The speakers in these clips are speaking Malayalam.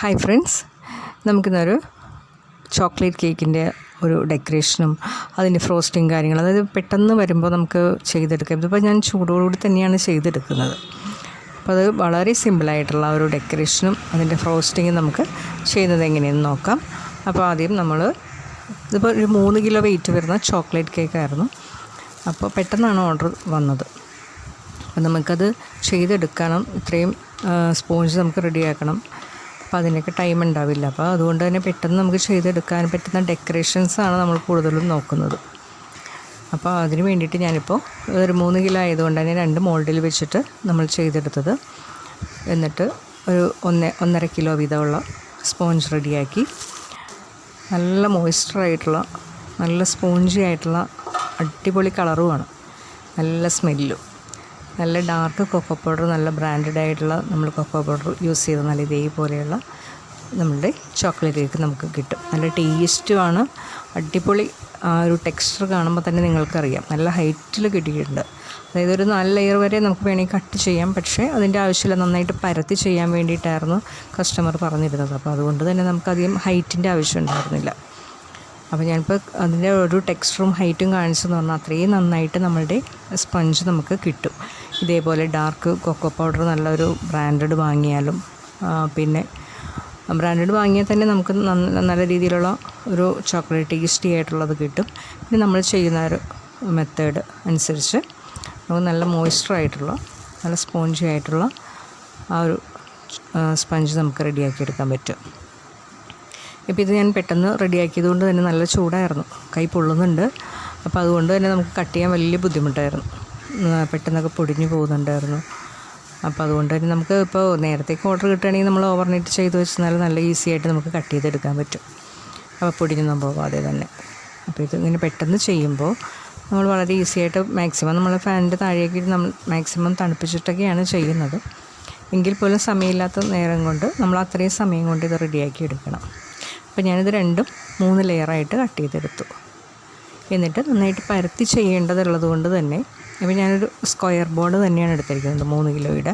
ഹായ് ഫ്രണ്ട്സ്, നമുക്കിന്നൊരു ചോക്ലേറ്റ് കേക്കിൻ്റെ ഒരു ഡെക്കറേഷനും അതിൻ്റെ ഫ്രോസ്റ്റിങ് കാര്യങ്ങളും, അതായത് പെട്ടെന്ന് വരുമ്പോൾ നമുക്ക് ചെയ്തെടുക്കാം. ഇതിപ്പോൾ ഞാൻ ചൂടോടുകൂടി തന്നെയാണ് ചെയ്തെടുക്കുന്നത്. അപ്പോൾ അത് വളരെ സിമ്പിളായിട്ടുള്ള ഒരു ഡെക്കറേഷനും അതിൻ്റെ ഫ്രോസ്റ്റിങ്ങും നമുക്ക് ചെയ്യുന്നത് എങ്ങനെയെന്ന് നോക്കാം. അപ്പോൾ ആദ്യം ഇതിപ്പോൾ ഒരു 3 കിലോ വെയിറ്റ് വരുന്ന ചോക്ലേറ്റ് കേക്കായിരുന്നു. അപ്പോൾ പെട്ടെന്നാണ് ഓർഡർ വന്നത്. അപ്പോൾ നമുക്കത് ചെയ്തെടുക്കണം. ഇത്രയും സ്പോഞ്ച് നമുക്ക് റെഡിയാക്കണം. അപ്പോൾ അതിനൊക്കെ ടൈം ഉണ്ടാവില്ല. അപ്പോൾ അതുകൊണ്ട് തന്നെ പെട്ടെന്ന് നമുക്ക് ചെയ്തെടുക്കാൻ പറ്റുന്ന ഡെക്കറേഷൻസാണ് നമ്മൾ കൂടുതലും നോക്കുന്നത്. അപ്പോൾ അതിന് വേണ്ടിയിട്ട് ഞാനിപ്പോൾ ഒരു 3 കിലോ ആയതുകൊണ്ട് തന്നെ 2 മോൾഡിൽ വെച്ചിട്ട് നമ്മൾ ചെയ്തെടുത്തത്. എന്നിട്ട് ഒരു 1.5 കിലോ വീതമുള്ള സ്പോഞ്ച് റെഡിയാക്കി. നല്ല മോയ്സ്ചറായിട്ടുള്ള, നല്ല സ്പോഞ്ചി ആയിട്ടുള്ള അടിപൊളി കളറുമാണ്, നല്ല സ്മെല്ലും. നല്ല ഡാർക്ക് കൊക്കോ പൗഡർ, നല്ല ബ്രാൻഡഡ് ആയിട്ടുള്ള നമ്മൾ കൊക്കോ പൗഡർ യൂസ് ചെയ്ത് നല്ല ഇതേപോലെയുള്ള നമ്മളുടെ ചോക്ലേറ്റ് കേക്ക് നമുക്ക് കിട്ടും. നല്ല ടേസ്റ്റുമാണ്, അടിപൊളി. ആ ഒരു ടെക്സ്ചർ കാണുമ്പോൾ തന്നെ നിങ്ങൾക്കറിയാം നല്ല ഹൈറ്റിൽ കിട്ടിയിട്ടുണ്ട്. അതായത് ഒരു 4 ലെയർ വരെ നമുക്ക് വേണമെങ്കിൽ കട്ട് ചെയ്യാം. പക്ഷേ അതിൻ്റെ ആവശ്യമില്ല, നന്നായിട്ട് പരത്തി ചെയ്യാൻ വേണ്ടിയിട്ടായിരുന്നു കസ്റ്റമർ പറഞ്ഞിരുന്നത്. അപ്പോൾ അതുകൊണ്ട് തന്നെ നമുക്കധികം ഹൈറ്റിൻ്റെ ആവശ്യം ഉണ്ടായിരുന്നില്ല. അപ്പോൾ ഞാനിപ്പോൾ അതിൻ്റെ ഒരു ടെക്സ്ചറും ഹൈറ്റും കാണിച്ചെന്ന് പറഞ്ഞാൽ അത്രയും നന്നായിട്ട് നമ്മളുടെ സ്പഞ്ച് നമുക്ക് കിട്ടും. ഇതേപോലെ ഡാർക്ക് കൊക്കോ പൗഡർ നല്ലൊരു ബ്രാൻഡഡ് വാങ്ങിയാലും, പിന്നെ ബ്രാൻഡഡ് വാങ്ങിയാൽ തന്നെ നമുക്ക് നല്ല രീതിയിലുള്ള ഒരു ചോക്ലേറ്റ് ടേസ്റ്റി ആയിട്ടുള്ളത് കിട്ടും. പിന്നെ നമ്മൾ ചെയ്യുന്ന ഒരു മെത്തേഡ് അനുസരിച്ച് നമുക്ക് നല്ല മോയ്സ്ചറായിട്ടുള്ള, നല്ല സ്പോഞ്ചി ആയിട്ടുള്ള ആ ഒരു സ്പഞ്ച് നമുക്ക് റെഡിയാക്കിയെടുക്കാൻ പറ്റും. ഇപ്പോൾ ഇത് ഞാൻ പെട്ടെന്ന് റെഡിയാക്കിയത് കൊണ്ട് തന്നെ നല്ല ചൂടായിരുന്നു, കൈ പൊള്ളുന്നുണ്ട്. അപ്പോൾ അതുകൊണ്ട് തന്നെ നമുക്ക് കട്ട് ചെയ്യാൻ വലിയ ബുദ്ധിമുട്ടായിരുന്നു, പെട്ടെന്നൊക്കെ പൊടിഞ്ഞു പോകുന്നുണ്ടായിരുന്നു. അപ്പോൾ അതുകൊണ്ട് തന്നെ നമുക്ക് ഇപ്പോൾ നേരത്തേക്ക് ഓർഡർ കിട്ടുകയാണെങ്കിൽ നമ്മൾ ഓവർനൈറ്റ് ചെയ്ത് വെച്ചാൽ നല്ല ഈസി ആയിട്ട് നമുക്ക് കട്ട് ചെയ്തെടുക്കാൻ പറ്റും. അപ്പോൾ പൊടിഞ്ഞൊന്നും പോകാതെ തന്നെ. അപ്പോൾ ഇതിങ്ങനെ പെട്ടെന്ന് ചെയ്യുമ്പോൾ നമ്മൾ വളരെ ഈസി ആയിട്ട് മാക്സിമം നമ്മൾ ഫാനിൻ്റെ താഴേക്ക് നമ്മൾ മാക്സിമം തണുപ്പിച്ചിട്ടൊക്കെയാണ് ചെയ്യുന്നത്. എങ്കിൽ പോലും സമയമില്ലാത്ത നേരം കൊണ്ട് നമ്മൾ അത്രയും സമയം കൊണ്ട് ഇത് റെഡിയാക്കി എടുക്കണം. അപ്പോൾ ഞാനിത് 2-3 ലെയറായിട്ട് കട്ട് ചെയ്തെടുത്തു. എന്നിട്ട് നന്നായിട്ട് പരത്തി ചെയ്യേണ്ടതുള്ളത് കൊണ്ട് തന്നെ ഇപ്പോൾ ഞാനൊരു സ്ക്വയർ ബോർഡ് തന്നെയാണ് എടുത്തിരിക്കുന്നത്. 3 കിലോയുടെ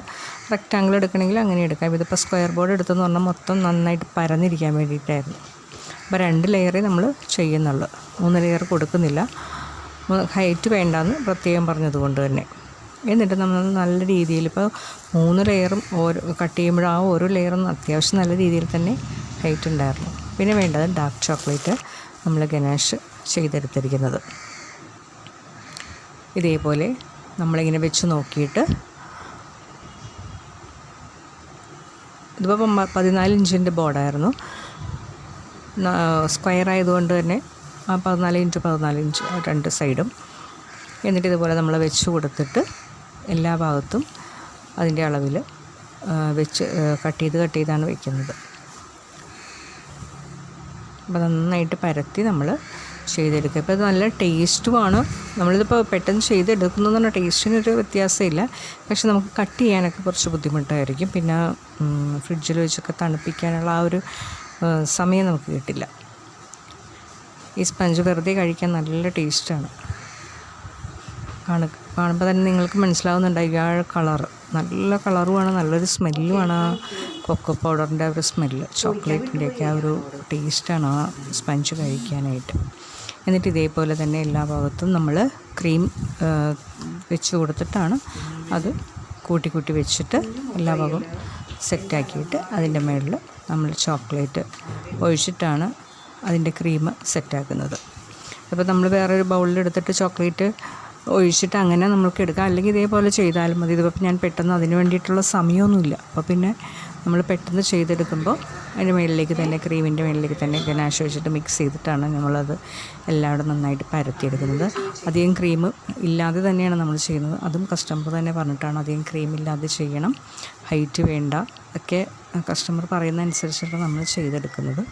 റെക്റ്റാങ്കിൾ എടുക്കണമെങ്കിൽ അങ്ങനെ എടുക്കാം. ഇതിപ്പോൾ സ്ക്വയർ ബോർഡ് എടുത്തെന്ന് പറഞ്ഞാൽ മൊത്തം നന്നായിട്ട് പരന്നിരിക്കാൻ വേണ്ടിയിട്ടായിരുന്നു. അപ്പോൾ 2 ലെയറേ നമ്മൾ ചെയ്യുന്നുള്ളൂ, 3 ലെയർ കൊടുക്കുന്നില്ല. ഹൈറ്റ് വേണ്ടാന്ന് പ്രത്യേകം പറഞ്ഞതുകൊണ്ട് തന്നെ. എന്നിട്ട് നമ്മൾ നല്ല രീതിയിൽ ഇപ്പോൾ 3 ലെയറും കട്ട് ചെയ്യുമ്പോൾ ആ ഓരോ ലെയറും അത്യാവശ്യം നല്ല രീതിയിൽ തന്നെ ഹൈറ്റ് ഉണ്ടായിരുന്നു. പിന്നെ വേണ്ടത് ഡാർക്ക് ചോക്ലേറ്റ് നമ്മൾ ഗനാഷ് ചെയ്തെടുത്തിരിക്കുന്നത്. ഇതേപോലെ നമ്മളിങ്ങനെ വെച്ച് നോക്കിയിട്ട് ഇതിപ്പോൾ 14 ഇഞ്ചിൻ്റെ ബോർഡായിരുന്നു. സ്ക്വയർ ആയതുകൊണ്ട് തന്നെ 14x14 ഇഞ്ച് 2 സൈഡും. എന്നിട്ട് ഇതുപോലെ നമ്മൾ വെച്ച് കൊടുത്തിട്ട് എല്ലാ ഭാഗത്തും അതിൻ്റെ അളവിൽ വെച്ച് കട്ട് ചെയ്താണ് വയ്ക്കുന്നത്. അപ്പോൾ നന്നായിട്ട് പരത്തി നമ്മൾ ചെയ്തെടുക്കുക. ഇപ്പോൾ ഇത് നല്ല ടേസ്റ്റുമാണ്. നമ്മളിതിപ്പോൾ പെട്ടെന്ന് ചെയ്തെടുക്കുന്നതെന്ന് പറഞ്ഞാൽ ടേസ്റ്റിനൊരു വ്യത്യാസമില്ല. പക്ഷെ നമുക്ക് കട്ട് ചെയ്യാനൊക്കെ കുറച്ച് ബുദ്ധിമുട്ടായിരിക്കും. പിന്നെ ഫ്രിഡ്ജിൽ വെച്ചൊക്കെ തണുപ്പിക്കാനുള്ള ആ ഒരു സമയം നമുക്ക് കിട്ടില്ല. ഈ സ്പഞ്ച് വെറുതെ കഴിക്കാൻ നല്ല ടേസ്റ്റാണ്. കാണുമ്പോൾ തന്നെ നിങ്ങൾക്ക് മനസ്സിലാവുന്നുണ്ടായിരിക്കും ആ കളറ്. നല്ല കളറുമാണ്, നല്ലൊരു സ്മെല്ലുമാണ്. ആ കൊക്കോ പൗഡറിൻ്റെ ആ ഒരു സ്മെല്ല്, ചോക്ലേറ്റിൻ്റെയൊക്കെ ആ ഒരു ടേസ്റ്റാണ് ആ സ്പഞ്ച് കഴിക്കാനായിട്ട്. എന്നിട്ട് ഇതേപോലെ തന്നെ എല്ലാ ഭാഗത്തും നമ്മൾ ക്രീം വെച്ച് കൊടുത്തിട്ടാണ് അത് കൂട്ടി വെച്ചിട്ട് എല്ലാ ഭാഗവും സെറ്റാക്കിയിട്ട് അതിൻ്റെ മുകളിൽ നമ്മൾ ചോക്ലേറ്റ് ഒഴിച്ചിട്ടാണ് അതിൻ്റെ ക്രീം സെറ്റാക്കുന്നത്. അപ്പോൾ നമ്മൾ വേറൊരു ബൗളിലെടുത്തിട്ട് ചോക്ലേറ്റ് ഒഴിച്ചിട്ട് അങ്ങനെ നമ്മൾക്ക് എടുക്കാം. അല്ലെങ്കിൽ ഇതേപോലെ ചെയ്താലും മതി. ഇതിപ്പോൾ ഞാൻ പെട്ടെന്ന് അതിന് വേണ്ടിയിട്ടുള്ള സമയമൊന്നുമില്ല. അപ്പോൾ പിന്നെ നമ്മൾ പെട്ടെന്ന് ചെയ്തെടുക്കുമ്പോൾ അതിൻ്റെ മുകളിലേക്ക് തന്നെ, ക്രീമിൻ്റെ മുകളിലേക്ക് തന്നെ ഗനാഷ് ഒഴിച്ചിട്ട് മിക്സ് ചെയ്തിട്ടാണ് നമ്മളത് എല്ലായിടും നന്നായിട്ട് പരത്തിയെടുക്കുന്നത്. അധികം ക്രീം ഇല്ലാതെ തന്നെയാണ് നമ്മൾ ചെയ്യുന്നത്. അതും കസ്റ്റമർ തന്നെ പറഞ്ഞിട്ടാണ് അധികം ക്രീം ഇല്ലാതെ ചെയ്യണം, ഹൈറ്റ് വേണ്ട, ഒക്കെ കസ്റ്റമർ പറയുന്ന അനുസരിച്ചിട്ട് നമ്മൾ ചെയ്തെടുക്കുന്നത്.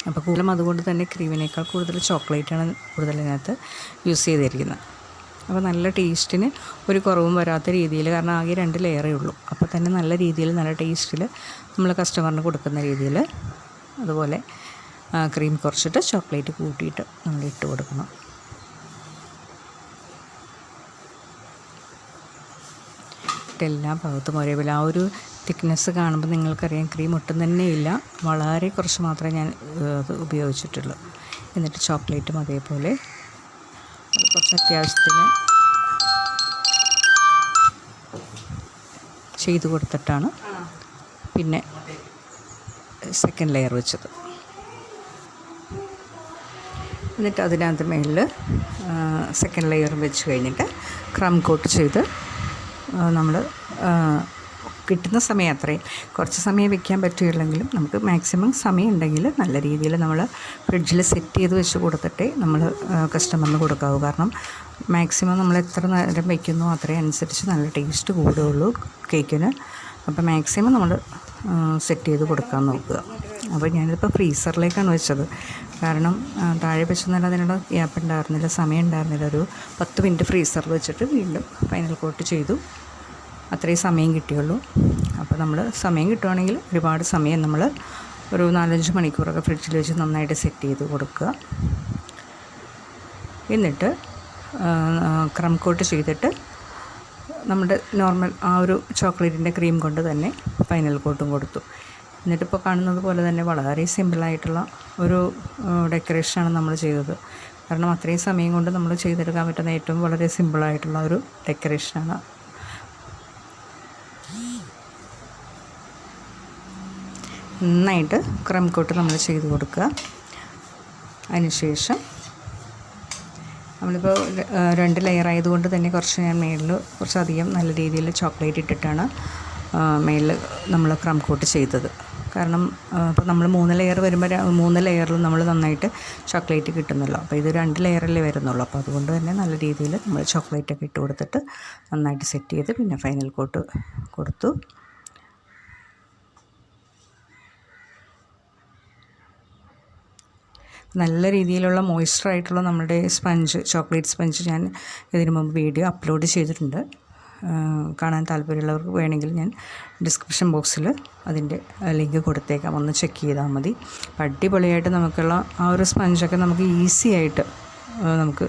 അപ്പോൾ കൂടുതലും അതുകൊണ്ട് തന്നെ ക്രീമിനേക്കാൾ കൂടുതൽ ചോക്ലേറ്റാണ് കൂടുതൽ ഇതിനകത്ത് യൂസ് ചെയ്തിരിക്കുന്നത്. അപ്പോൾ നല്ല ടേസ്റ്റിന് ഒരു കുറവും വരാത്ത രീതിയിൽ, കാരണം ആകെ 2 ലെയറേ ഉള്ളൂ. അപ്പോൾ തന്നെ നല്ല രീതിയിൽ, നല്ല ടേസ്റ്റിൽ നമ്മൾ കസ്റ്റമറിന് കൊടുക്കുന്ന രീതിയിൽ അതുപോലെ ക്രീം കുറച്ചിട്ട് ചോക്ലേറ്റ് കൂട്ടിയിട്ട് നമ്മൾ ഇട്ട് കൊടുക്കണം. കറക്റ്റായിട്ട് എല്ലാ ഭാഗത്തും ഒരേപോലെ ആ ഒരു തിക്നെസ് കാണുമ്പോൾ നിങ്ങൾക്കറിയാം ക്രീം ഒട്ടും തന്നെ ഇല്ല, വളരെ കുറച്ച് മാത്രമേ ഞാൻ അത് ഉപയോഗിച്ചിട്ടുള്ളൂ. എന്നിട്ട് ചോക്ലേറ്റും അതേപോലെ കുറച്ച് അത്യാവശ്യത്തിന് ചെയ്ത് കൊടുത്തിട്ടാണ് പിന്നെ സെക്കൻഡ് ലെയർ വെച്ചത്. എന്നിട്ട് അതിനകത്ത് മേളിൽ സെക്കൻഡ് ലെയർ വെച്ച് കഴിഞ്ഞിട്ട് ക്രം കോട്ട് ചെയ്ത് നമ്മൾ കിട്ടുന്ന സമയം അത്രയും കുറച്ച് സമയം വെക്കാൻ പറ്റുകയില്ലെങ്കിലും നമുക്ക് മാക്സിമം സമയം ഉണ്ടെങ്കിൽ നല്ല രീതിയിൽ നമ്മൾ ഫ്രിഡ്ജിൽ സെറ്റ് ചെയ്ത് വെച്ച് കൊടുത്തിട്ടേ നമ്മൾ കസ്റ്റമറിന് കൊടുക്കാവൂ. കാരണം മാക്സിമം നമ്മൾ എത്ര നേരം വയ്ക്കുന്നോ അത്രയും അനുസരിച്ച് നല്ല ടേസ്റ്റ് കൂടുകയുള്ളൂ കേക്കിന്. അപ്പോൾ മാക്സിമം നമ്മൾ സെറ്റ് ചെയ്ത് കൊടുക്കാൻ നോക്കുക. അപ്പോൾ ഞാനിതിപ്പോൾ ഫ്രീസറിലേക്കാണ് വെച്ചത്. കാരണം താഴെ വെച്ചെന്നാൽ അതിനുള്ള ഗ്യാപ്പ് ഉണ്ടായിരുന്നില്ല, സമയം ഉണ്ടായിരുന്നില്ല. ഒരു 10 മിനിറ്റ് ഫ്രീസറിൽ വെച്ചിട്ട് വീണ്ടും ഫൈനൽ കോട്ട് ചെയ്തു. അത്രയും സമയം കിട്ടിയുള്ളൂ. അപ്പോൾ നമ്മൾ സമയം കിട്ടുവാണെങ്കിൽ ഒരുപാട് സമയം നമ്മൾ ഒരു 4-5 മണിക്കൂറൊക്കെ ഫ്രിഡ്ജിൽ വെച്ച് നന്നായിട്ട് സെറ്റ് ചെയ്ത് കൊടുക്കുക. എന്നിട്ട് ക്രം കോട്ട് ചെയ്തിട്ട് നമ്മുടെ നോർമൽ ആ ഒരു ചോക്ലേറ്റിൻ്റെ ക്രീം കൊണ്ട് തന്നെ ഫൈനൽ കോട്ടും കൊടുത്തു. എന്നിട്ടിപ്പോൾ കാണുന്നത് പോലെ തന്നെ വളരെ സിമ്പിളായിട്ടുള്ള ഒരു ഡെക്കറേഷനാണ് നമ്മൾ ചെയ്തത്. കാരണം അത്രയും സമയം കൊണ്ട് നമ്മൾ ചെയ്തെടുക്കാൻ പറ്റുന്ന ഏറ്റവും വളരെ സിമ്പിളായിട്ടുള്ള ഒരു ഡെക്കറേഷനാണ്. നന്നായിട്ട് ക്രം കോട്ട് നമ്മൾ ചെയ്ത് കൊടുക്കുക. അതിനുശേഷം നമ്മളിപ്പോൾ 2 ലെയർ ആയതുകൊണ്ട് തന്നെ കുറച്ച് ഞാൻ മേളിൽ കുറച്ചധികം നല്ല രീതിയിൽ ചോക്ലേറ്റ് ഇട്ടിട്ടാണ് മേളിൽ നമ്മൾ ക്രം കോട്ട് ചെയ്തത്. കാരണം ഇപ്പോൾ നമ്മൾ 3 ലെയർ വരുമ്പോൾ 3 ലെയറിൽ നമ്മൾ നന്നായിട്ട് ചോക്ലേറ്റ് കിട്ടുന്നല്ലോ. അപ്പോൾ ഇത് 2 ലെയറല്ലേ വരുന്നുള്ളൂ. അപ്പോൾ അതുകൊണ്ട് തന്നെ നല്ല രീതിയിൽ നമ്മൾ ചോക്ലേറ്റൊക്കെ ഇട്ട് കൊടുത്തിട്ട് നന്നായിട്ട് സെറ്റ് ചെയ്ത് പിന്നെ ഫൈനൽ കോട്ട് കൊടുത്തു. നല്ല രീതിയിലുള്ള മോയ്സ്ചറായിട്ടുള്ള നമ്മുടെ സ്പഞ്ച്, ചോക്ലേറ്റ് സ്പഞ്ച് ഞാൻ ഇതിനു മുമ്പ് വീഡിയോ അപ്ലോഡ് ചെയ്തിട്ടുണ്ട്. കാണാൻ താല്പര്യമുള്ളവർക്ക് വേണമെങ്കിൽ ഞാൻ ഡിസ്ക്രിപ്ഷൻ ബോക്സിൽ അതിൻ്റെ ലിങ്ക് കൊടുത്തേക്കാം, ഒന്ന് ചെക്ക് ചെയ്താൽ മതി. അടിപൊളിയായിട്ട് നമുക്കുള്ള ആ ഒരു സ്പഞ്ചൊക്കെ നമുക്ക് ഈസി ആയിട്ട് നമുക്ക്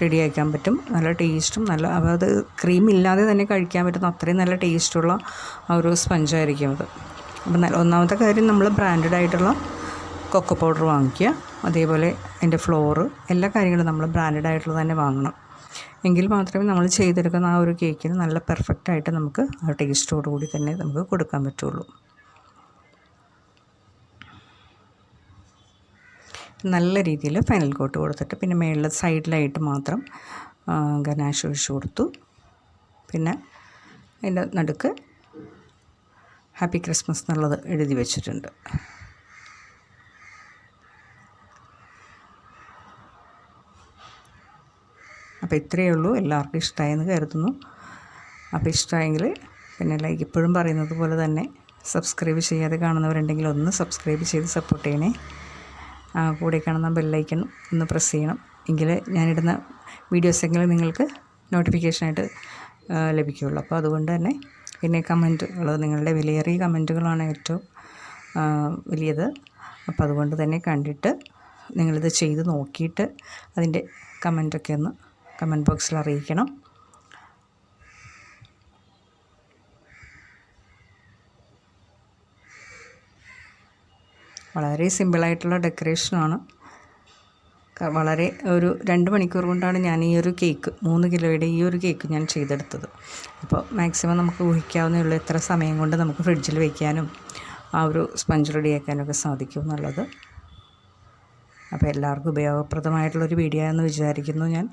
റെഡിയാക്കാൻ പറ്റും. നല്ല ടേസ്റ്റും നല്ല അത് ക്രീം ഇല്ലാതെ തന്നെ കഴിക്കാൻ പറ്റുന്ന അത്രയും നല്ല ടേസ്റ്റുള്ള ആ ഒരു സ്പഞ്ചായിരിക്കും അത്. അപ്പം ഒന്നാമത്തെ കാര്യം നമ്മൾ ബ്രാൻഡഡ് ആയിട്ടുള്ള കൊക്കോ പൗഡർ വാങ്ങിക്കുക. അതേപോലെ അതിൻ്റെ ഫ്ലോറ് എല്ലാ കാര്യങ്ങളും നമ്മൾ ബ്രാൻഡഡ് ആയിട്ടുള്ളത് തന്നെ വാങ്ങണം. എങ്കിൽ മാത്രമേ നമ്മൾ ചെയ്തെടുക്കുന്ന ആ ഒരു കേക്കിന് നല്ല പെർഫെക്റ്റായിട്ട് നമുക്ക് ആ ടേസ്റ്റോടു കൂടി തന്നെ നമുക്ക് കൊടുക്കാൻ പറ്റുള്ളൂ. നല്ല രീതിയിൽ ഫൈനൽ കോട്ട് കൊടുത്തിട്ട് പിന്നെ മേളിൽ സൈഡിലായിട്ട് മാത്രം ഗനാഷ് ഒഴിച്ച് കൊടുത്തു. പിന്നെ അതിൻ്റെ നടുക്ക് ഹാപ്പി ക്രിസ്മസ് എന്നുള്ളത് എഴുതി വെച്ചിട്ടുണ്ട്. അപ്പോൾ ഇത്രയേ ഉള്ളൂ. എല്ലാവർക്കും ഇഷ്ടമായെന്ന് കരുതുന്നു. അപ്പോൾ ഇഷ്ടമായെങ്കിൽ പിന്നെ ലൈക്ക് ഇപ്പോഴും പറയുന്നത് പോലെ തന്നെ സബ്സ്ക്രൈബ് ചെയ്യാതെ കാണുന്നവരുണ്ടെങ്കിൽ ഒന്ന് സബ്സ്ക്രൈബ് ചെയ്ത് സപ്പോർട്ട് ചെയ്യണേ. കൂടെ കാണുന്ന ബെല്ലൈക്കൺ ഒന്ന് പ്രസ് ചെയ്യണം. എങ്കിൽ ഞാനിടുന്ന വീഡിയോസെങ്കിലും നിങ്ങൾക്ക് നോട്ടിഫിക്കേഷനായിട്ട് ലഭിക്കുകയുള്ളൂ. അപ്പോൾ അതുകൊണ്ട് തന്നെ പിന്നെ കമൻറ്റുകൾ, നിങ്ങളുടെ വിലയേറിയ കമൻറ്റുകളാണ് ഏറ്റവും വലിയത്. അപ്പോൾ അതുകൊണ്ട് തന്നെ കണ്ടിട്ട് നിങ്ങളിത് ചെയ്ത് നോക്കിയിട്ട് അതിൻ്റെ കമൻറ്റൊക്കെ ഒന്ന് കമൻറ്റ് ബോക്സിൽ അറിയിക്കണം. വളരെ സിമ്പിളായിട്ടുള്ള ഡെക്കറേഷനാണ്. വളരെ ഒരു 2 മണിക്കൂർ കൊണ്ടാണ് ഞാൻ ഈ ഒരു കേക്ക് 3 കിലോയുടെ ഈ ഒരു കേക്ക് ഞാൻ ചെയ്തെടുത്തത്. അപ്പോൾ മാക്സിമം നമുക്ക് ഊഹിക്കാവുന്നേ ഉള്ളൂ എത്ര സമയം കൊണ്ട് നമുക്ക് ഫ്രിഡ്ജിൽ വയ്ക്കാനും ആ ഒരു സ്പഞ്ച് റെഡിയാക്കാനൊക്കെ സാധിക്കും എന്നുള്ളത്. അപ്പോൾ എല്ലാവർക്കും ഉപയോഗപ്രദമായിട്ടുള്ളൊരു വീഡിയോ ആണെന്ന് വിചാരിക്കുന്നു ഞാൻ.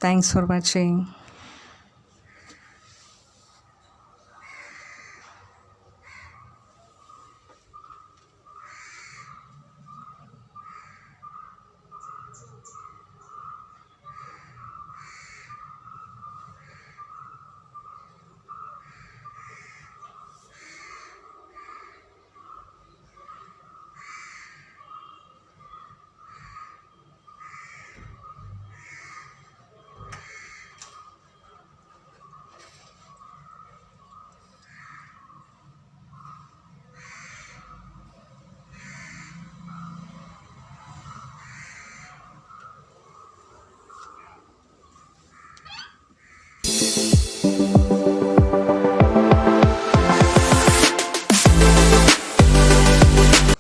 Thanks for watching.